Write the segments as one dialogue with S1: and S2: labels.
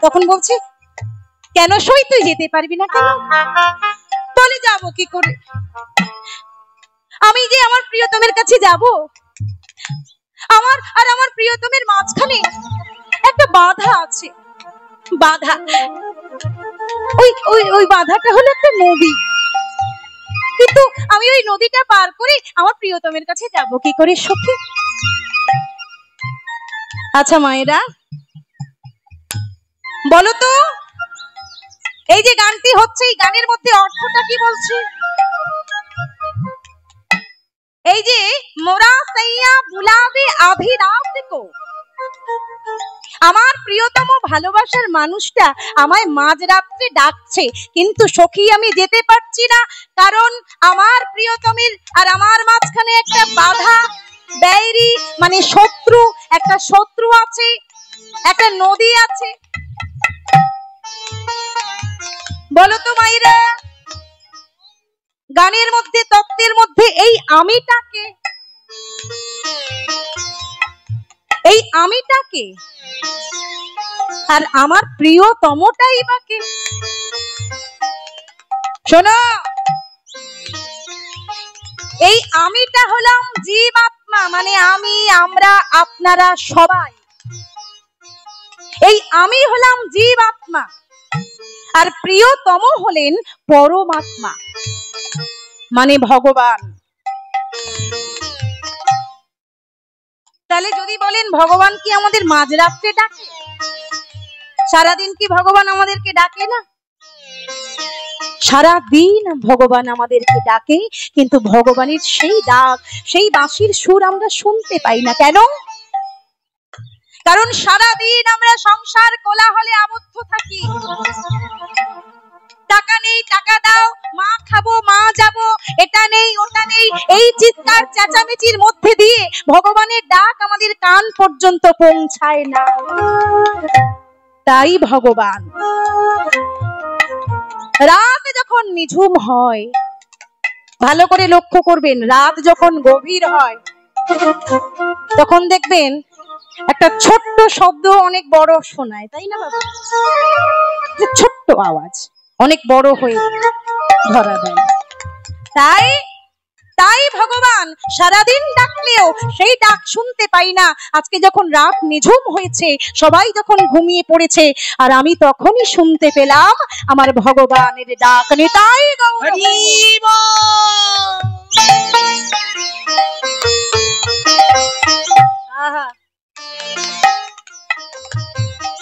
S1: তখন বলছে, কেন সই তুই যেতে পারবি না কেন? বলে, যাবো কি করে, আমি যে আমার প্রিয়তমের কাছে যাব, আমার আর আমার প্রিয়তমের মাঝখানে একটা বাধা আছে। বাধা, ওই ওই ওই বাধাটা হলো একটা নদী। কিন্তু আমি ওই নদীটা পার করে আমার প্রিয়তমের কাছে যাব কি করে সখী? আচ্ছা মায়েরা বলো তো, এই যে গানটি হচ্ছে, এই গানের মধ্যে অর্থটা কি বলছে? এই যে মোরা সাইয়া বুলাবে আভি রাত কো, আমার প্রিয়তম ভালোবাসার মানুষটা আমায় মাঝরাত্রে ডাকছে, কিন্তু সখী আমি যেতে পারছি না, কারণ আমার প্রিয়তমের আর আমার মাঝখানে একটা বাধা, বাইরি মানে শত্রু, একটা শত্রু আছে, একটা নদী আছে। বলো তো মাইরা, গানের মধ্যে, তত্ত্বের মধ্যে এই আমিটাকে, এই আমিটাকে আর আমার প্রিয়তমটাই বাকে? শোনো, এই আমিটা হলাম জীবাত্মা, মানে আমি, আমরা, আপনারা সবাই। এই আমি হলাম জীবাত্মা, আর প্রিয়তম হলেন পরমাত্মা, মানে ভগবান। তাহলে যদি বলেন ভগবান কি আমাদের মাঝরাত্রে ডাকে? সারাদিন কি ভগবান আমাদেরকে ডাকে না? সারাদিন ভগবান আমাদেরকে ডাকে, কিন্তু ভগবানের সেই ডাক, সেই বাঁশির সুর আমরা শুনতে পাই না। কেন? কারণ সারাদিন আমরা সংসার কোলাহলে আবদ্ধ থাকি। টাকা নেই, টাকা দাও, মা খাবো, মা যাবো, এটা নেই, ওটা নেই, এই চিৎকার চেঁচামেচির মধ্যে দিয়ে ভগবানের ডাক আমাদের কান পর্যন্ত পৌঁছায় না। তাই ভগবান রাত যখন নিঝুম হয়, ভালো করে লক্ষ্য করবেন, রাত যখন গভীর হয় তখন দেখবেন একটা ছোট্ট শব্দ অনেক বড় শোনায়, তাই না বাবা? ছোট্ট আওয়াজ অনেক বড় হয়ে ধরা দেয়। তাই তাই ভগবান সারাদিন ডাকলেও সেই ডাক শুনতে পাই না। আজকে যখন রাত নিঝুম হয়েছে, সবাই যখন ঘুমিয়ে পড়েছে, আর আমি তখনই শুনতে পেলাম আমার ভগবানের ডাক। নিতাই গৌর হরিব।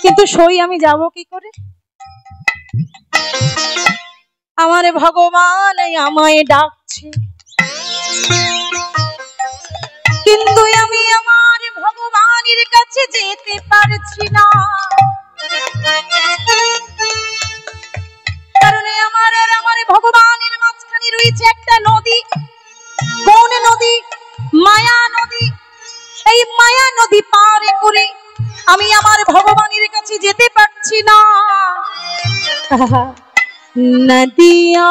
S1: কিন্তু সই আমি যাব কি করে? আমার ভগবান আমায় ডাকছে, কিন্তু আমি আমার ভগবানের কাছে যেতে পারছি না, কারণ আমার আর আমার ভগবানের মাঝখানে রয়েছে একটা নদী। কোন নদী? মায়া নদী। এই মায়া নদী পার করে আমি আমার ভগবানের কাছে যেতে পারছি না। নদিয়া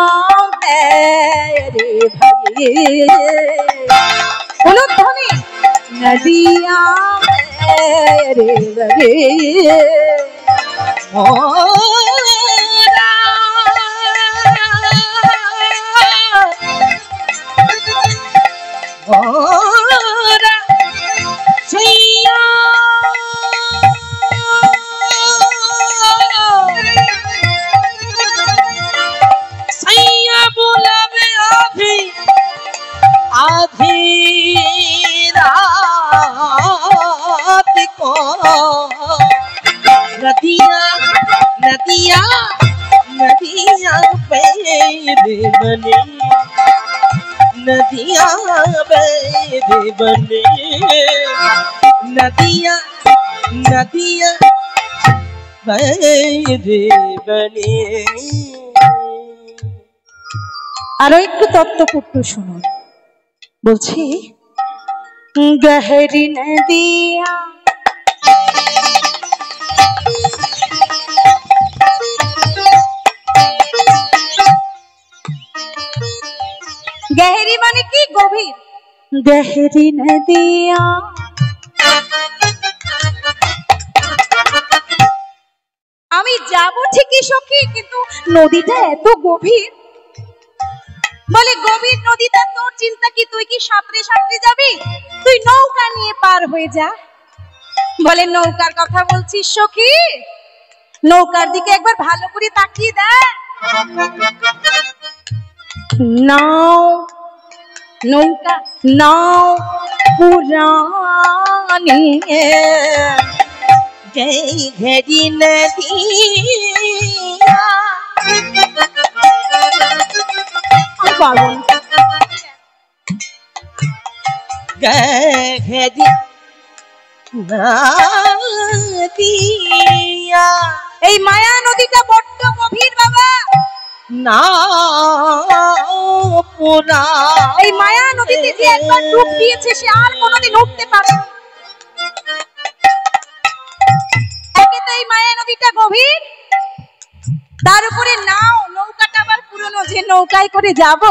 S1: রে ভাই, বলো ধ্বনি, নদিয়া রে ভাই,
S2: नदिया नदिया नदिया बेरे बने, नदिया बेरे बने, नदिया नदिया बेरे बने।
S1: আরো একটু তত্ত্বপুত্র শুনুন। বলছি, গহরি নদিয়া গহরি মানে কি? গভীর। গহরি নদিয়া সখী, কিন্তু নদীটা এত গভীর। বলে গভীর নদীটা তোর চিন্তা কি, তুই কি সাঁতরে সাঁতরে যাবি? তুই নৌকা নিয়ে পার হয়ে যা। বলে নৌকার কথা বলছিস সখী? নৌকার দিকে একবার ভালো করে তাকিয়ে দেখ। নাও নৌকা নাও পুরানি
S2: जय घड़ी नदिया घड़ी नदिया
S1: এই মায়া নদীটা বড্ড গভীর বাবা।
S2: না পুরা
S1: এই মায়া নদীতে যে একবার ডুব দিয়েছে সে আর কোনোদিন উঠতে পারে না। একে তো এই মায়া নদীটা গভীর, তার উপরে নাও, নৌকাটা আবার পুরনো, যে নৌকায় করে যাব।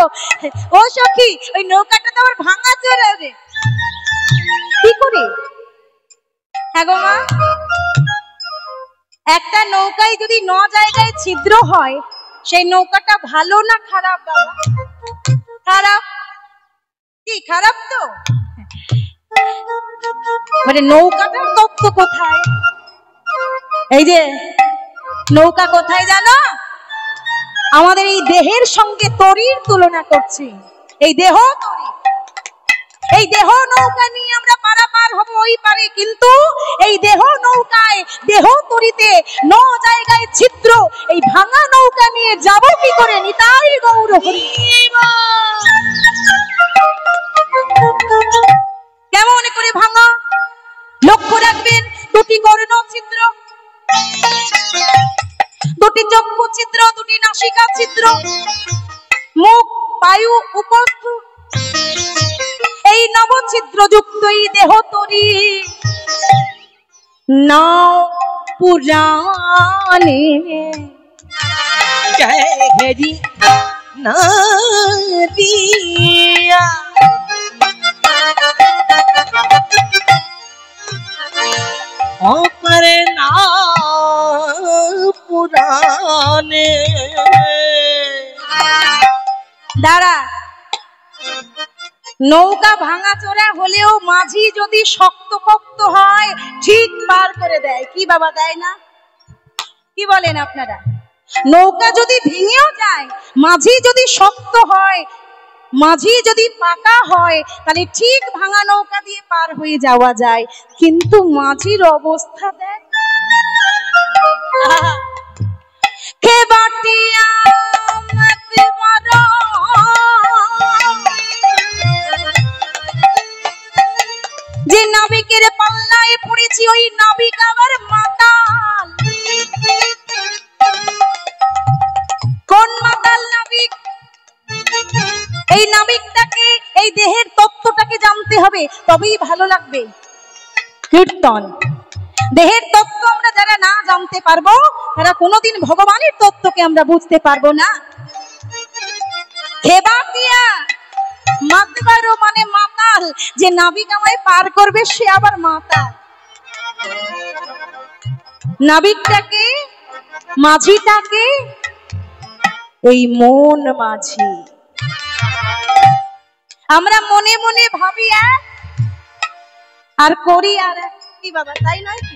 S1: ও সখী, ওই নৌকাটা তো আবার ভাঙা চলে রে, কি করে? হ্যাঁ গো মা, একটা নৌকায় যদি 9 জায়গায় ছিদ্র হয়, সেই নৌকাটা ভালো না খারাপ বাবা? খারাপ। কি খারাপ? তো মানে নৌকাটার তত্ত্ব কোথায়? এই যে নৌকা কোথায় জানো? আমাদের এই দেহের সঙ্গে তরীর তুলনা করছি। এই দেহ তরী, এই দেহ নৌকা নিয়ে আমরা পারাপার হব ওই পারে, কিন্তু এই দেহ নৌকায়, দেহ তরীতে 9 জায়গায় ছিদ্র, এই ভাঙা নৌকা নিয়ে যাব কি করে? নিতাই গৌর হরি। কেমন করে ভাঙা? লক্ষ্য রাখবেন, দুটি কর্ণ ছিদ্র, দুটি চক্ষু ছিদ্র, দুটি নাসিকা ছিদ্র, মুখ বায়ু উপস্থ, এই নবছিদ্র যুক্ত এই দেহ তরী নাও পুরাণে
S2: घड़ी नदिया ऊपर ना पुराने
S1: দাঁড়া। নৌকা ভাঙা চোরা হলেও মাঝি যদি শক্তপোক্ত হয় ঠিক পার করে দেয়। কি বাবা, দেয় না? কি বলেন আপনারা? নৌকা যদি ভেঙেও যায়, মাঝি যদি শক্ত হয়, মাঝি যদি পাকা হয়, তাহলে ঠিক ভাঙা নৌকা দিয়ে পার হয়ে যাওয়া যায়। কিন্তু মাঝির অবস্থা দেখ, কে বাটিয়া মত মারো, যে নাবিকের পাল্লায় পড়েছি ওই নাবিক আবার মাতাল। কোন মাতাল নাবিক? এই নাবিকটাকে, এই দেহের তত্ত্বটাকে জানতে হবে, তবেই ভালো লাগবে কীর্তন। দেহের তত্ত্ব আমরা যারা না জানতে পারবো, তারা কোনোদিন ভগবানের তত্ত্বকে আমরা বুঝতে পারবো না। খেবাতিয়া মাতবারো মানে মাতাল, যে নাবিক আমায় পার করবে সে আবার মাতাল। নাবিকটাকে, মাঝিটাকে, এই মন মাঝি। আমরা মনে মনে ভাবি এক আর করি আর এক। কি বাবা, তাই নয় কি?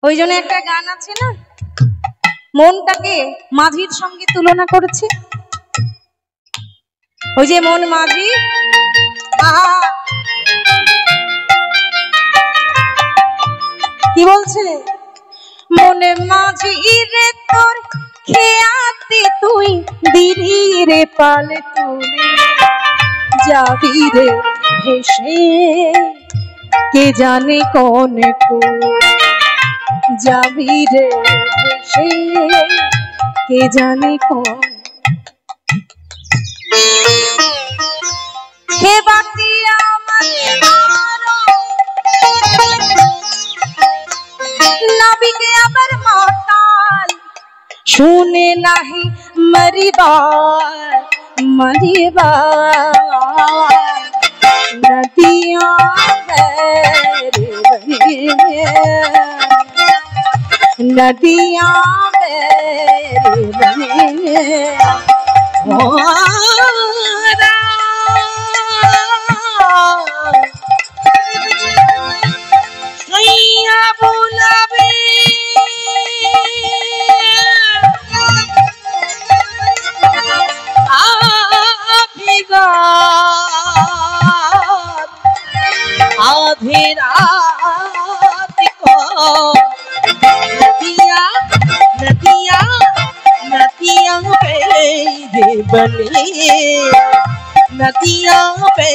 S1: ওই জন্য একটা গান আছে না, মনটাকে মাঝির সঙ্গে তুলনা করেছে। ওই যে মন মাঝি, কি বলছে? মনে মাঝি রে তোর খেয়াতে তুই দিলি রে পালে তুলে যাবি রে ভেসে, কে জানে কোন যাবি রে ভেসে, কে জানে কোন। হে বাতিয়া নাবিকে আবার মাতাল, শুনে নাহি মরিবার মরিবার, নদিয়া নদিয়া
S2: नदियां पे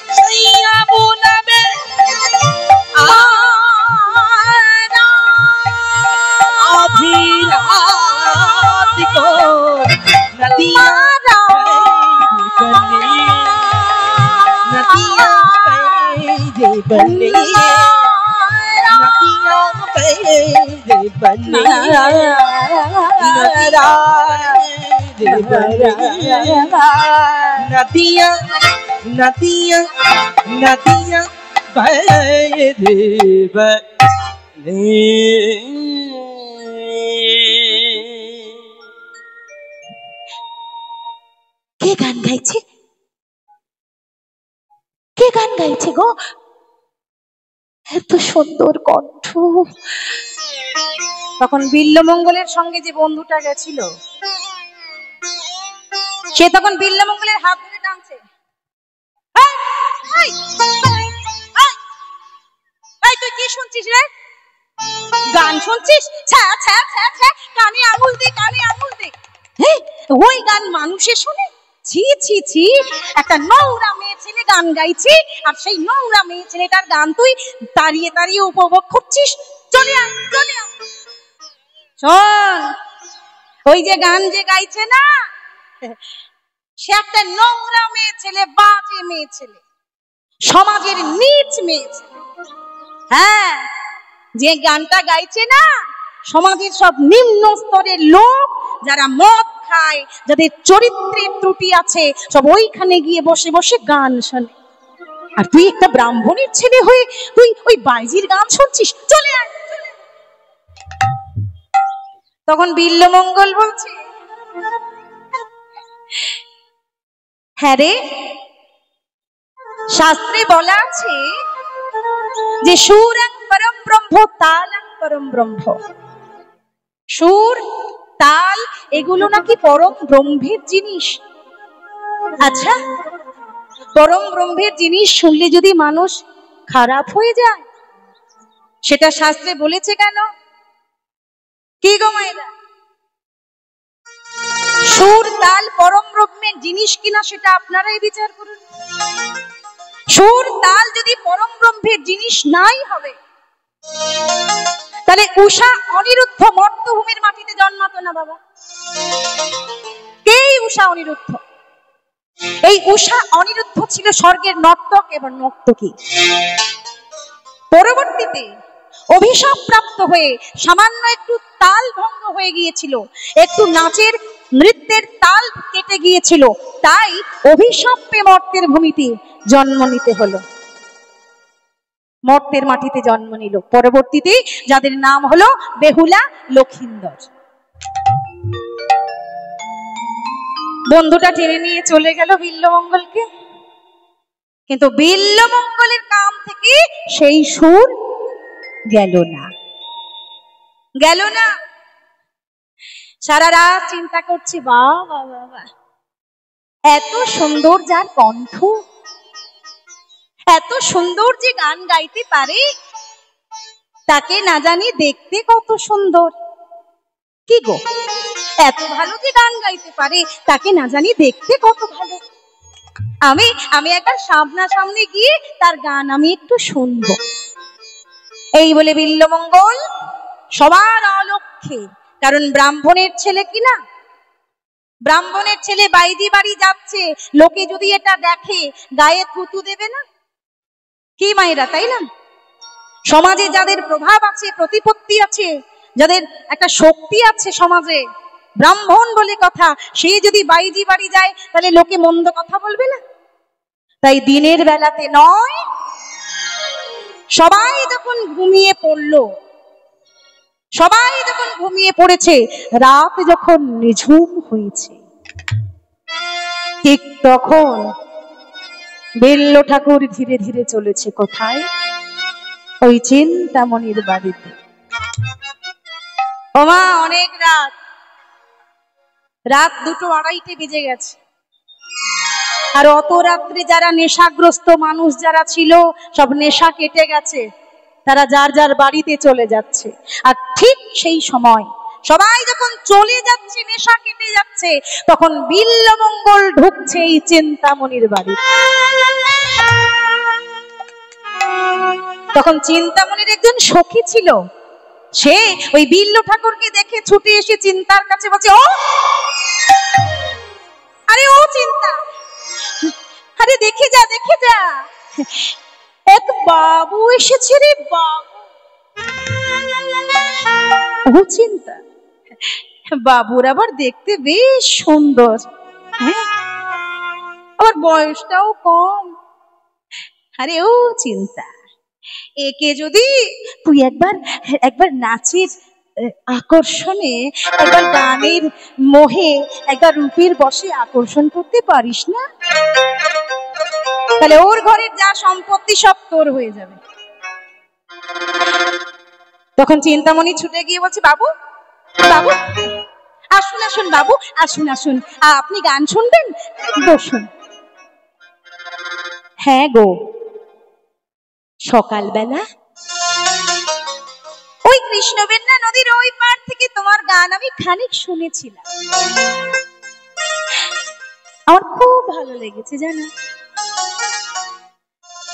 S2: सैया बोलावे आधी रात को नदियां बने नदियां नदियां नदियां
S1: কে গান গাইছে? কে গান গাইছে গো? এত সুন্দর কণ্ঠ। তখন বিল্লমঙ্গলের সঙ্গে যে বন্ধুটা গেছিল সে তখন বিল্লমঙ্গলের হাত ধরে টানছে, তুই কি শুনছিস রে? গান শুনছিস? কানে আঙুল দে, কানে আঙুল দে। ওই গান মানুষে শুনে? ছি ছি ছি, একটা নোংরা মেয়ে ছেলে গান গাইছে, আর সেই নোংরা মেয়ে ছেলেটার গান তুই দাঁড়িয়ে দাঁড়িয়ে উপভোগ করছিস। চলে আয়, চলে আয়। শোন, ওই যে গান যে গাইছে না, সে একটা নোংরা মেয়ে ছেলে, বাজে মেয়ে ছেলে, সমাজের নীচ মেয়ে ছেলে। হ্যাঁ, যে গানটা গাইছে না, সমাজের সব নিম্ন স্তরের লোক যারা মদ খায়, যাদের চরিত্রের ত্রুটি আছে, সব ওইখানে গিয়ে বসে বসে গান শোনে। আর তুই একটা ব্রাহ্মণের ছেলে হয়ে তুই ওই বাইজির গান শুনছিস? চলে আয়। তখন বিল্লমঙ্গল বলছে, হ্যাঁ রে, শাস্ত্রে বলা আছে যে সুরং পরম ব্রহ্ম, তালং পরম ব্রহ্ম। সুর, তাল এগুলো নাকি পরম ব্রহ্মের জিনিস। আচ্ছা, পরম ব্রহ্মের জিনিস শুনলে যদি মানুষ খারাপ হয়ে যায়, সেটা শাস্ত্রে বলেছে কেন? কি গো মায়েরা, সুর তাল পরম ব্রহ্মের জিনিস কিনা সেটা আপনারাই বিচার করুন। সুর তাল যদি পরম ব্রহ্মের জিনিস নাই হবে, তাহলে উষা অনিরুদ্ধ মর্তভূমির মাটিতে জন্মাতো না বাবা। কে উষা অনিরুদ্ধ? এই উষা অনিরুদ্ধ ছিল স্বর্গের নর্তক এবং নর্তকী। পরবর্তীতে অভিশাপ প্রাপ্ত হয়ে সামান্য একটু তাল ভঙ্গ হয়ে গিয়েছিল, একটু নাচের নৃত্যের তাল কেটে গিয়েছিল, তাই অভিশাপে মর্তের ভূমিতে জন্ম নিতে হলো, মর্তের মাটিতে জন্ম নিল। পরবর্তীতে যাদের নাম হলো বেহুলা, লক্ষিন্দর। বন্ধুটা টেনে নিয়ে চলে গেল বিল্লমঙ্গলকে, কিন্তু বিল্লমঙ্গলের কান থেকে সেই সুর গেল না, গেল না। সারা রাত চিন্তা করছি, বাবা বাবা, এত সুন্দর যার কণ্ঠ, এত সুন্দর যে গান গাইতে পারে, তাকে না জানি দেখতে কত সুন্দর। কি গো, এত ভালো যে গান গাইতে পারে, তাকে না জানি দেখতে কত ভালো। আমি একবার সামনাসামনি গিয়ে তার গান আমি একটু শুনবো। এই বলে বিল্লমঙ্গল সবার অলক্ষ্যে, কারণ ব্রাহ্মণের ছেলে কিনা, ব্রাহ্মণের ছেলে বাইদি বাড়ি যাচ্ছে, লোকে যদি এটা দেখে গায়ে থুতু দেবে না? কি মায়েরা, তাই না? সমাজে যাদের প্রভাব আছে, প্রতিপত্তি আছে, যাদের একটা শক্তি আছে সমাজে, ব্রাহ্মণ বলে কথা, সে যদি বাইজি বাড়ি যায় তাহলে লোকে মন্দ কথা বলবে না? তাই দিনের বেলাতে নয়, সবাই যখন ঘুমিয়ে পড়লো, সবাই যখন ঘুমিয়ে পড়েছে, রাত যখন নিঝুম হয়েছে, ঠিক তখন বেল্ল ঠাকুর ধীরে ধীরে চলেছে কোথায়? ওই চিন্তামণির বাড়িতে। ওমা অনেক রাত, রাত 2-2:30 বেজে গেছে। আর অত রাত্রে যারা নেশাগ্রস্ত মানুষ যারা ছিল, সব নেশা কেটে গেছে, তারা যার যার বাড়িতে চলে যাচ্ছে। আর ঠিক সেই সময় সবাই যখন চলে যাচ্ছে, নেশা কেটে যাচ্ছে, তখন বিল্বমঙ্গল ঢুকছে এই চিন্তামণির বাড়ি। তখন চিন্তামণির একজন সখী ছিল, সে ওই বিল্ল ঠাকুরকে দেখে ছুটে এসে চিন্তার কাছে বলছে, ও আরে ও চিন্তা, আরে দেখে যা, দেখে যা, এক বাবু এসেছে রে বাবু। ও চিন্তা, বাবুর আবার দেখতে বেশ সুন্দর, আবার বয়সটাও কম। আরে ও চিন্তা, একে যদি তুই একবার নাচের আকর্ষণে, একবার গানের মোহে, একবার রূপের বশে আকর্ষণ করতে পারিস না, তাহলে ওর ঘরের যা সম্পত্তি সব তোর হয়ে যাবে। তখন চিন্তামণি ছুটে গিয়ে বলছে, বাবু বাবু আসুন আসুন, বাবু আসুন আসুন, আপনি গান শুনবেন, বসুন। হ্যাঁ গো, সকালবেলা ওই কৃষ্ণবেন্না নদীর ওই পার থেকে তোমার গান আমি খানিক শুনেছিলাম, আমার খুব ভালো লেগেছে জানো।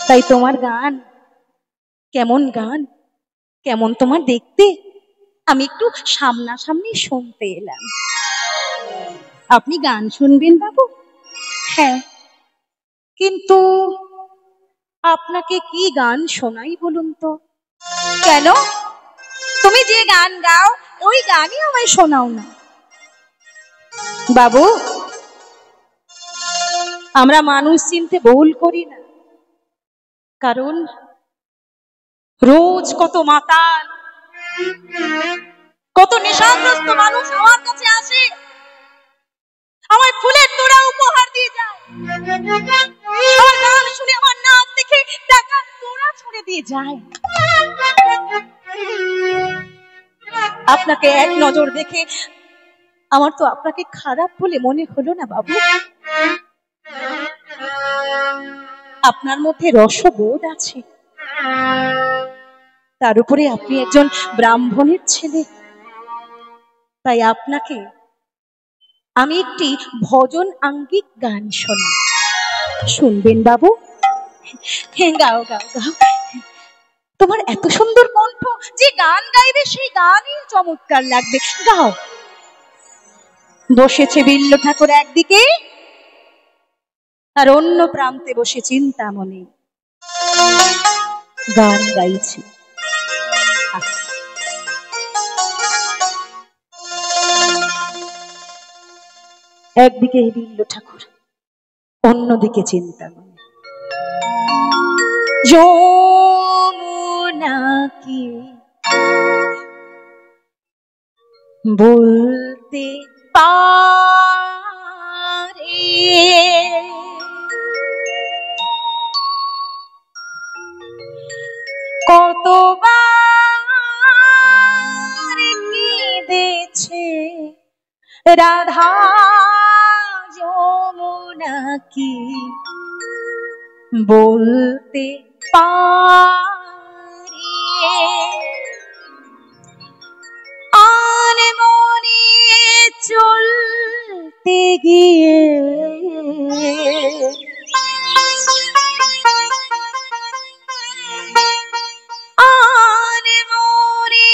S1: তাই তোমার গান, কেমন গান, কেমন তোমার দেখতে, আমি একটু সামনাসামনি শুনতে এলাম। আপনি গান শুনবেন বাবু? হ্যাঁ, কিন্তু আপনাকে কি গান শোনাই বলুন তো? কেন, তুমি যে গান গাও ওই গানই আমায় শোনাও না। বাবু, আমরা মানুষ চিনতে ভুল করি না, কারণ রোজ কত মাতাল, কত নেশাগ্রস্ত মানুষ আমার কাছে আসে, আমায় ফুলের তোড়া উপহার দিয়ে যায়, আমার গান শুনে, আমার নাচ দেখে টাকার তোড়া ছুঁড়ে দিয়ে যায়। আপনাকে এক নজর দেখে আমার তো আপনাকে খারাপ বলে মনে হলো না বাবু। আপনার মধ্যে রসবোধ আছে, তার উপরে আপনি একজন ব্রাহ্মণের ছেলে, তাই আপনাকে আমি একটি ভজন আঙ্গিক গান শোনাই, শুনবেন বাবু? গাও গাও গাও, তোমার এত সুন্দর কণ্ঠ, যে গান গাইবে সেই গানই চমৎকার লাগবে, গাও। বসেছে বিল্ল ঠাকুর একদিকে, আর অন্য প্রান্তে বসে চিন্তামণি গান গাইছে। একদিকে বিল্ল ঠাকুর, অন্যদিকে চিন্তামণি। যমুনা কি বলতে পারে, কতবার কেঁদেছে রাধা, যমুনা কি বলতে পারে, আর মনে চলতে গিয়ে আর মনে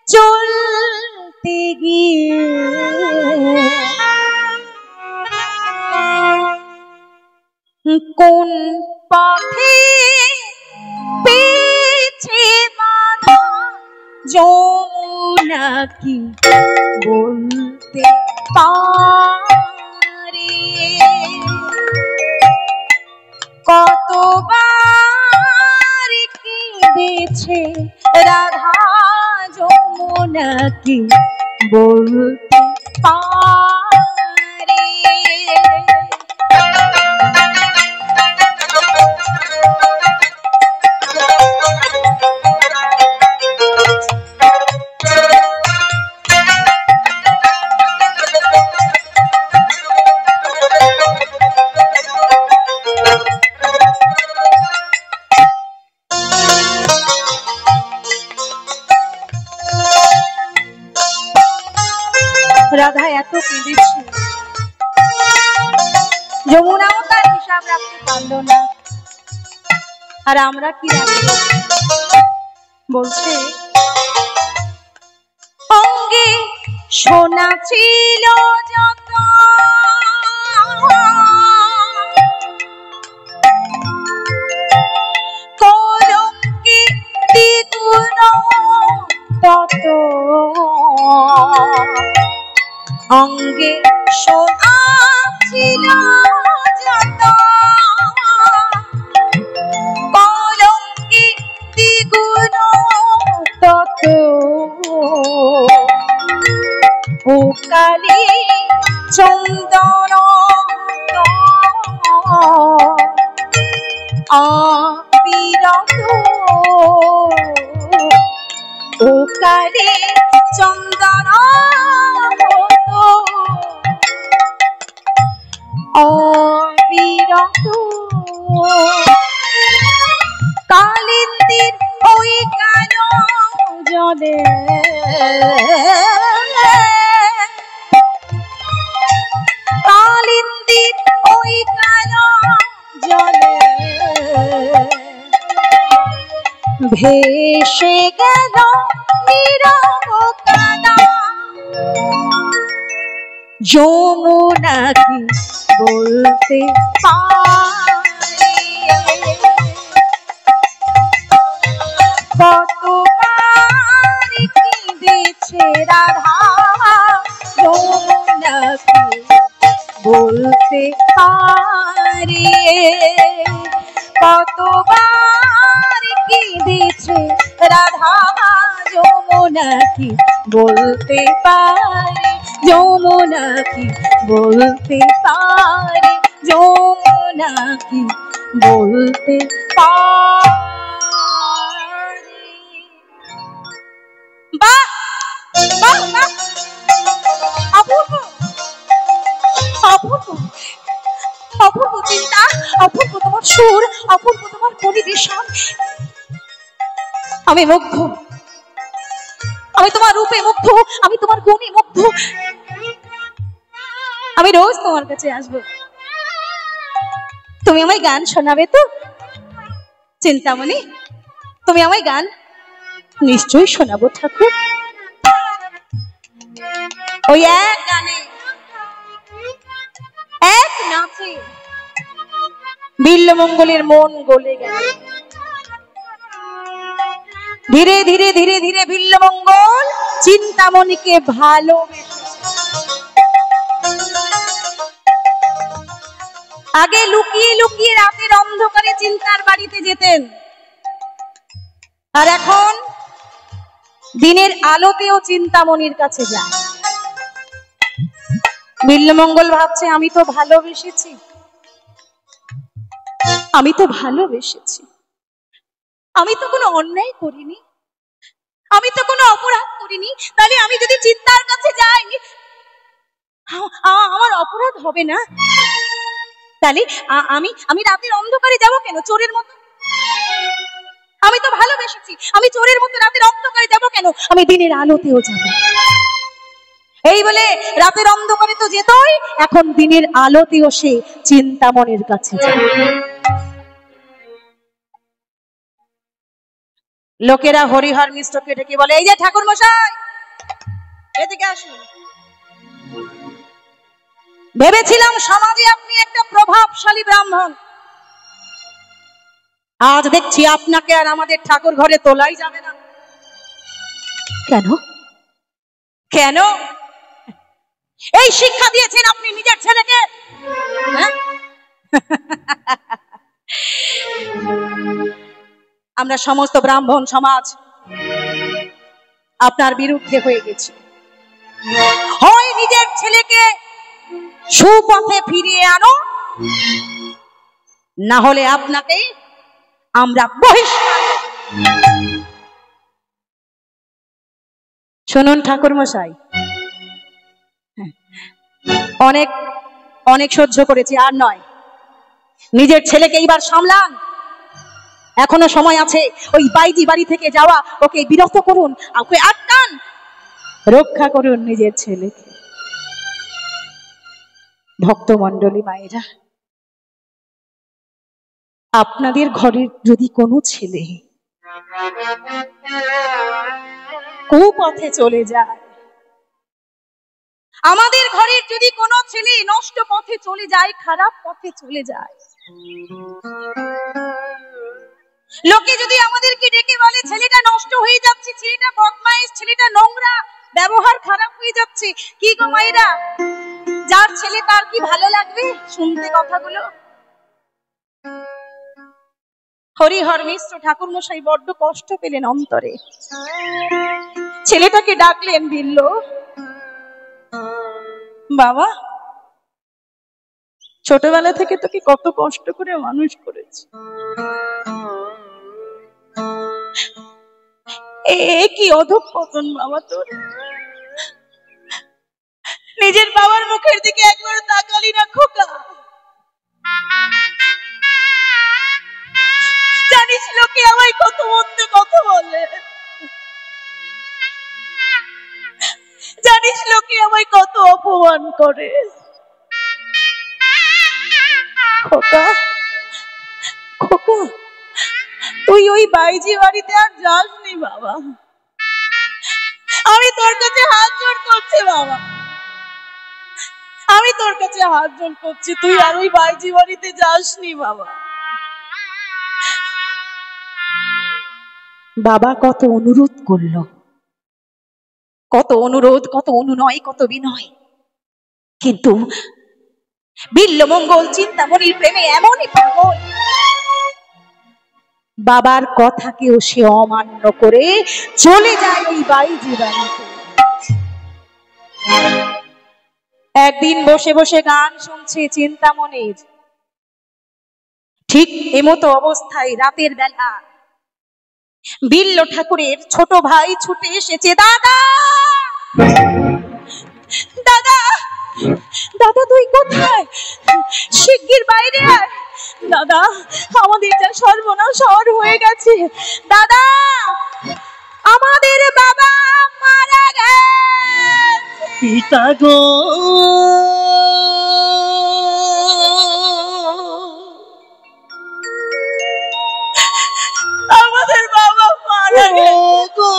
S1: চলতে গিয়ে কোন পথে পেছে বাধা, যমুনা কি বলতে পারে, কতবার দিয়েছে রাধা যমুনাকে বলতে পারে। রাধা এত কেঁদেছে, যমুনাও তার হিসাব রাখতে পারলো না। আর আমরা কি রাখবো? বলছে অঙ্গে সোনা ছিল যত, কলঙ্কে দ্বিগুণ তত, অঙ্গে সোনা ছিল যত, কলঙ্কে দ্বিগুণ তত, ও কালে চন্দন অবিরত, ও কালে চন্দন অবিরত, কালিন্দির ওই কালো জলে, কালিন্দির ওই কালো জলে ভেসে গেল নীরব কানা, যমুনাকে বলতে পারে। কতবার কেঁদেছে রাধা যমুনাকে বলতে পারে, কতবার কেঁদেছে রাধা যমুনাকে বলতে পারে, যমুনাকে বলতে পারে, যমুনাকে বলতে পারে। বাহ বাহ বাহ, অপূর্ব অপূর্ব অপূর্ব চিন্তা, অপূর্ব তোমার সুর, অপূর্ব তোমার পরিবেশন। আমি মুগ্ধ, আমি তোমার রূপে মুগ্ধ, আমি তোমার গুণে মুগ্ধ। আমি রোজ তোমার কাছে আসবো, তুমি আমায় গান শোনাবে তো? চিন্তামণি, তুমি আমায় গান নিশ্চয়ই শোনাবো ঠাকুর। ওই এক গানে, এক নাচে বিল্লমঙ্গলের মন গলে গেল। ধীরে ধীরে ধীরে ধীরে বিল্লমঙ্গল চিন্তামণিকে ভালোবেসে, আগে লুকিয়ে লুকিয়ে রাতের অন্ধকারে চিন্তার বাড়িতে যেতেন, আর এখন দিনের আলোতেও চিন্তামণির কাছে যায়। বিল্লমঙ্গল ভাবছে আমি তো ভালোবেসেছি, আমি তো ভালোবেসেছি, আমি তো কোনো অন্যায় করিনি, আমি তো কোনো অপরাধ করিনি, তাহলে আমি যদি চিন্তার কাছে যাই আমার অপরাধ হবে না? তাহলে আমি রাতের অন্ধকারে যাব কেন চোরের মতো? আমি তো ভালোবেসেছি, আমি চোরের মতো রাতের অন্ধকারে যাব কেন? আমি দিনের আলোতেও যাব। এই বলে রাতের অন্ধকারে তো যেতই, এখন দিনের আলোতেও সে চিন্তামণির কাছে যায়। লোকেরা হরিহর মিষ্টকে ডেকে বলে, এই যে ঠাকুর মশাই, এদিকে আসুন। ভেবেছিলাম সমাজে আপনি একটা প্রভাবশালী ব্রাহ্মণ, আজ দেখছি আপনাকে আর আমাদের ঠাকুর ঘরে তোলাই যাবে না। কেন কেন? এই শিক্ষা দিয়েছেন আপনি নিজের ছেলেকে? আমরা সমস্ত ব্রাহ্মণ সমাজ আপনার বিরুদ্ধে হয়ে গেছি। হয় নিজের ছেলেকে সুপথে ফিরিয়ে আনো, না হলে আপনাকে আমরা বহিষ্কার। শুনুন ঠাকুর মশাই, অনেক অনেক সহ্য করেছি, আর নয়। নিজের ছেলেকে এইবার সামলান, এখনো সময় আছে। ওই বাইজি বাড়ি থেকে যাওয়া ওকে বিরত করুন, ওকে আটকান, রক্ষা করুন নিজের ছেলেকে। ভক্তমণ্ডলী মায়েরা, আপনাদের ঘরের যদি কোনো ছেলে কুপথে চলে যায়, আমাদের ঘরের যদি কোনো ছেলে নষ্ট পথে চলে যায়, খারাপ পথে চলে যায়, লোকে যদি আমাদেরকে ডেকে বলে ছেলেটা নষ্ট হয়ে যাচ্ছে, ছেলেটা বদমাইশ, ছেলেটা নোংরা, ব্যবহার খারাপ হয়ে যাচ্ছে, কি গো মায়েরা, যার ছেলে তার কি ভালো লাগবে শুনতে কথাগুলো? হরিহর মিশ্র ঠাকুর মশাই বড্ড কষ্ট পেলেন অন্তরে। ছেলেটাকে ডাকলেন, বিল্ল বাবা, ছোটবেলা থেকে তোকে কত কষ্ট করে মানুষ করেছি, কি অধঃপতন বাবা তোর। নিজের বাবার মুখের দিকে একবার তাকালি না খোকা? জানিস লোকে আমায় কত মন্দ কথা বলে, জানিস লোকে আমায় কত অপমান করে। খোকা খোকা, তুই ওই বাইজি বাড়িতে আর যাসনি বাবা, আমি তোর কাছে হাত জোড় করছি বাবা, আমি তোর কাছে হাত জোড় করছি, তুই আর ওই বাইজি বাড়িতে যাসনি বাবা। বাবা কত অনুরোধ করলো, কত অনুরোধ, কত অনুনয়, কত বিনয়, কিন্তু বিল্লমঙ্গল চিন্তামণির প্রেমে এমনই পাগল, বাবার কথাকেও সে অমান্য করে চলে যায় ওই বাইজি বাড়িতে। একদিন বসে বসে গান শুনছে চিন্তামণির, ঠিক এমতো অবস্থায় রাতের বেলা বিল্ল ঠাকুরের ছোট ভাই ছুটে এসেছে। দাদা দাদা দাদা, তুই কোথায়? শিগগির বাইরে আয় দাদা, আমাদের যা সর্বনাশ হওয়ার হয়ে গেছে। দাদা, আমাদের বাবা মারা গেছে।
S2: পিতা গো,
S1: আমাদের বাবা মারা গেছে।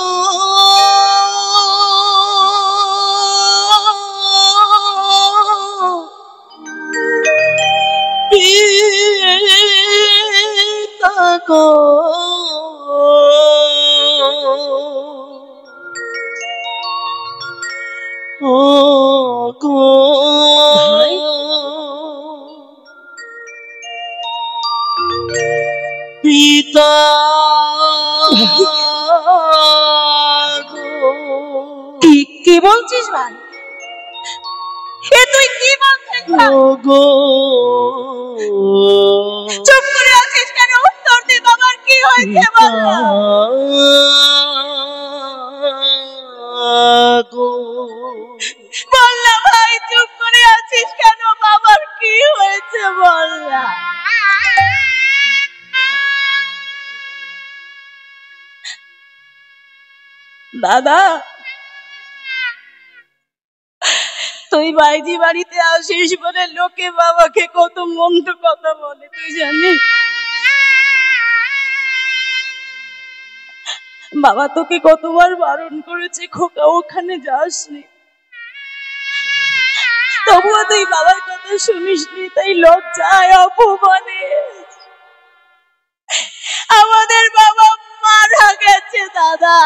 S2: পিতা গো, ও গো পিতা
S1: কি বলছিস ভাই? এ তুই কি বলছিস?
S2: গো
S1: চুপ করে আছিস কেন? উত্তর দে, বাবার কি হয়েছে বল না। বল না ভাই, চুপ করে আছিস কেন? বাবার কি হয়েছে বল না। দাদা, তুই বাইজি বাড়িতে আসিস বলে লোকে বাবাকে কত মন্দ কথা বলে, তুই জানিস? বাবা তোকে কতবার বারণ করেছে খোকা ওখানে যাসনি, তবুও তুই বাবার কথা শুনিসনি, তাই লজ্জায় অপমানে আমাদের বাবা মারা গেছে দাদা।